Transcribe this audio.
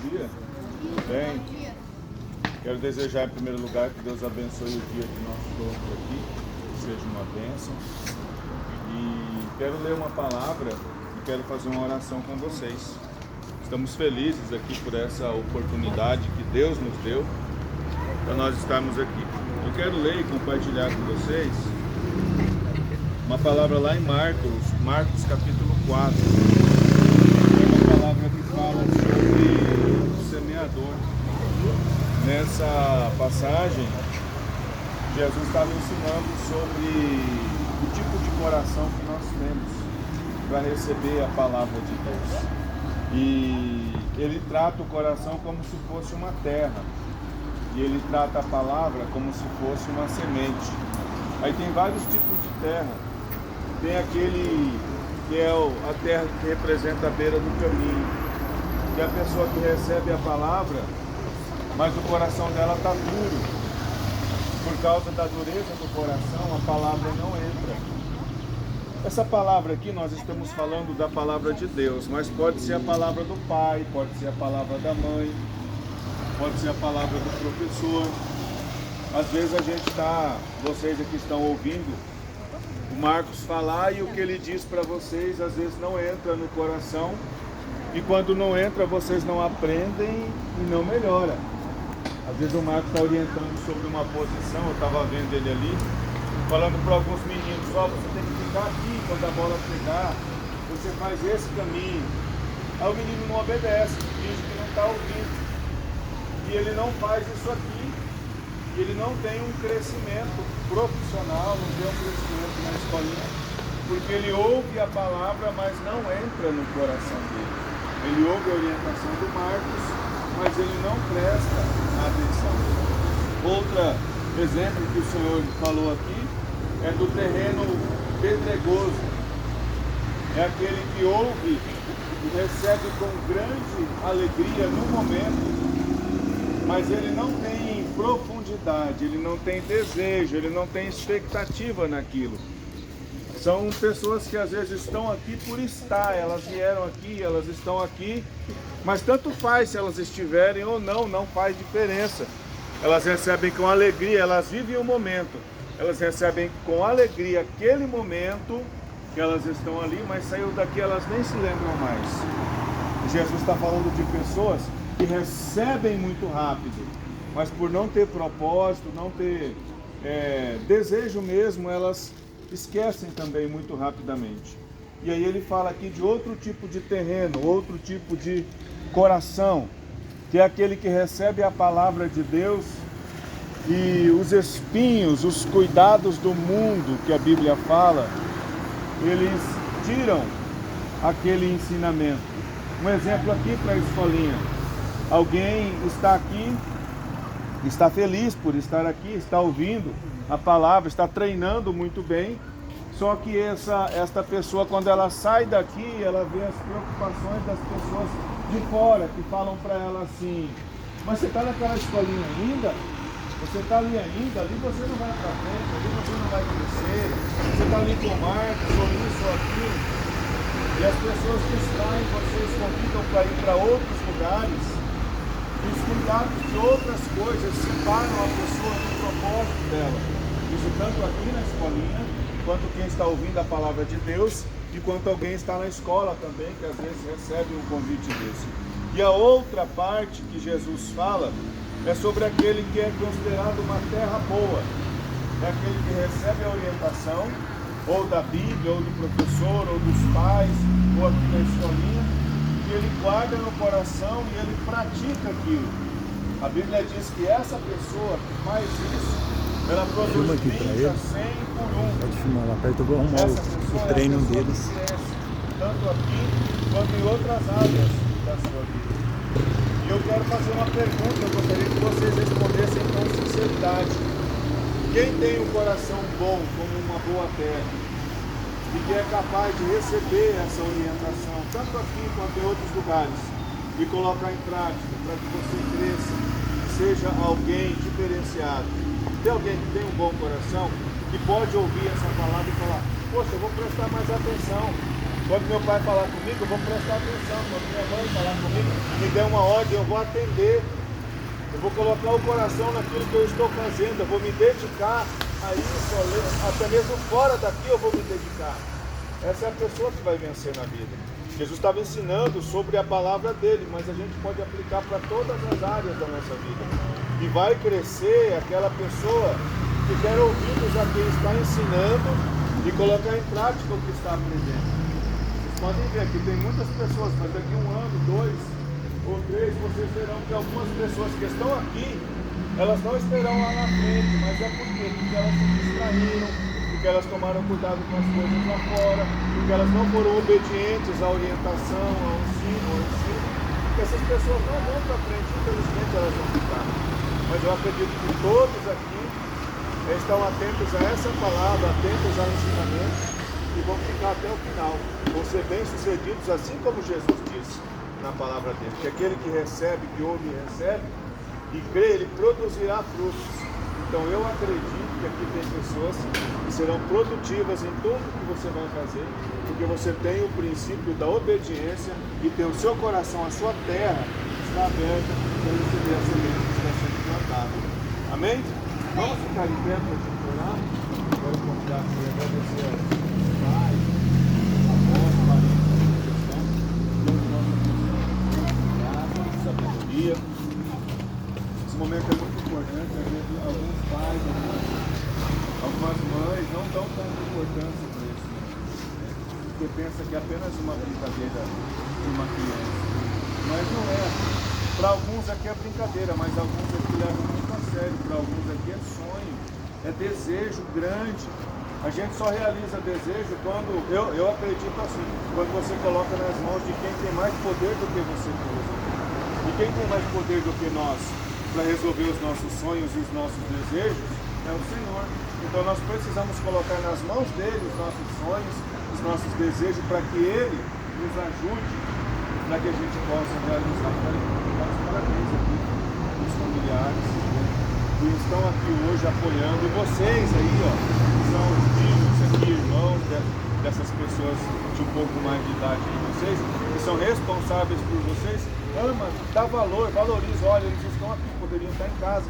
dia. Tudo bem? Quero desejar em primeiro lugar que Deus abençoe o dia de nós todos aqui, que seja uma bênção. E quero ler uma palavra e quero fazer uma oração com vocês. Estamos felizes aqui por essa oportunidade que Deus nos deu para nós estarmos aqui. Eu quero ler e compartilhar com vocês uma palavra lá em Marcos capítulo 4. É uma palavra que fala sobre o semeador. Nessa passagem, Jesus estava ensinando sobre o tipo de coração que nós temos para receber a palavra de Deus. E ele trata o coração como se fosse uma terra. E ele trata a palavra como se fosse uma semente. Aí tem vários tipos de terra. Tem aquele que é a terra que representa a beira do caminho, que é a pessoa que recebe a palavra, mas o coração dela está duro. Por causa da dureza do coração, a palavra não entra. Essa palavra aqui, nós estamos falando da palavra de Deus, mas pode ser a palavra do pai, pode ser a palavra da mãe, pode ser a palavra do professor. Às vezes a gente está, vocês aqui estão ouvindo o Marcos falar e o que ele diz para vocês às vezes não entra no coração, e quando não entra vocês não aprendem e não melhora. Às vezes o Marcos está orientando sobre uma posição, eu estava vendo ele ali, falando para alguns meninos, você tem que ficar aqui quando a bola pegar, você faz esse caminho. Aí o menino não obedece, diz que não está ouvindo. E ele não faz isso aqui, e ele não tem um crescimento profissional, não tem um crescimento na escolinha, porque ele ouve a palavra, mas não entra no coração dele. Ele ouve a orientação do Marcos, mas ele não presta atenção. Outro exemplo que o Senhor falou aqui é do terreno pedregoso. É aquele que ouve e recebe com grande alegria no momento, mas ele não tem profundidade, ele não tem desejo, ele não tem expectativa naquilo. São pessoas que às vezes estão aqui por estar, elas vieram aqui, elas estão aqui, mas tanto faz se elas estiverem ou não, não faz diferença. Elas recebem com alegria, elas vivem o momento, elas recebem com alegria aquele momento que elas estão ali, mas saiu daqui elas nem se lembram mais. Jesus está falando de pessoas que recebem muito rápido, mas por não ter propósito, não ter desejo mesmo, elas esquecem também muito rapidamente. E aí ele fala aqui de outro tipo de terreno, outro tipo de coração, que é aquele que recebe a palavra de Deus e os espinhos, os cuidados do mundo que a Bíblia fala, eles tiram aquele ensinamento. Um exemplo aqui para a escolinha. Alguém está aqui, está feliz por estar aqui, está ouvindo a palavra, está treinando muito bem, só que esta pessoa, quando ela sai daqui, ela vê as preocupações das pessoas de fora, que falam para ela assim, mas você está naquela escolinha ainda? Você está ali ainda? Ali você não vai para frente, ali você não vai crescer, você está ali com o Marcos, ou isso ou aquilo. E as pessoas distraem, vocês convidam para ir para outros lugares, e os cuidados de outras coisas separam a pessoa do propósito dela. Isso tanto aqui na escolinha, quanto quem está ouvindo a palavra de Deus, e quanto alguém está na escola também, que às vezes recebe um convite desse. E a outra parte que Jesus fala é sobre aquele que é considerado uma terra boa. É aquele que recebe a orientação, ou da Bíblia, ou do professor, ou dos pais, ou aqui na escolinha, e ele guarda no coração e ele pratica aquilo. A Bíblia diz que essa pessoa que faz isso, ela produz 30, 100 por 1. Pode filmar lá perto, eu vou arrumar o treino deles. Tanto aqui quanto em outras áreas da sua vida. E eu quero fazer uma pergunta, eu gostaria que vocês respondessem com sinceridade. Quem tem um coração bom, como uma boa terra, e que é capaz de receber essa orientação, tanto aqui quanto em outros lugares, e colocar em prática, para que você cresça, seja alguém diferenciado. Tem alguém que tem um bom coração, que pode ouvir essa palavra e falar, poxa, eu vou prestar mais atenção, Quando meu pai falar comigo, eu vou prestar atenção. Quando minha mãe falar comigo, me der uma ordem, eu vou atender. Eu vou colocar o coração naquilo que eu estou fazendo. Eu vou me dedicar a isso, até mesmo fora daqui eu vou me dedicar. Essa é a pessoa que vai vencer na vida. Jesus estava ensinando sobre a palavra dele, mas a gente pode aplicar para todas as áreas da nossa vida. E vai crescer aquela pessoa que quer ouvidos a quem está ensinando e colocar em prática o que está aprendendo. Vocês podem ver que tem muitas pessoas, mas daqui 1 ano, 2 ou 3, vocês verão que algumas pessoas que estão aqui, elas não estarão lá na frente, mas é porque elas se distraíram, porque elas tomaram cuidado com as coisas lá fora, porque elas não foram obedientes à orientação, ao ensino, porque essas pessoas não vão para frente, infelizmente elas vão ficar. Mas eu acredito que todos aqui estão atentos a essa palavra, atentos ao ensinamento e vão ficar até o final. Vão ser bem-sucedidos, assim como Jesus disse na palavra dele, que aquele que recebe, que ouve e recebe e crê, ele produzirá frutos. Então eu acredito que aqui tem pessoas que serão produtivas em tudo que você vai fazer, porque você tem o princípio da obediência e tem o seu coração, a sua terra está aberta para receber a semente que está sendo plantada. Amém? Vamos ficar em pé para a gente orar? Quero convidar aqui a agradecer ao Pai, a voz, a parente, sabedoria. Esse momento é muito importante. Às vezes alguns pais, algumas mães não dão tanta importância para isso, porque pensa que é apenas uma brincadeira de uma criança, mas não é. Para alguns aqui é brincadeira, mas alguns aqui levam muito a sério. Para alguns aqui é sonho, é desejo grande. A gente só realiza desejo quando, eu acredito assim, quando você coloca nas mãos de quem tem mais poder do que você mesmo. E quem tem mais poder do que nós para resolver os nossos sonhos e os nossos desejos é o Senhor. Então nós precisamos colocar nas mãos dele os nossos sonhos, os nossos desejos, para que ele nos ajude, para que a gente possa realizar. Dar os parabéns aqui os familiares que estão aqui hoje apoiando, e vocês aí, ó, que são os filhos aqui, irmãos dessas pessoas de um pouco mais de idade aí, vocês que são responsáveis por vocês, ama, dá valor, valoriza, olha, eles estão aqui, poderiam estar em casa.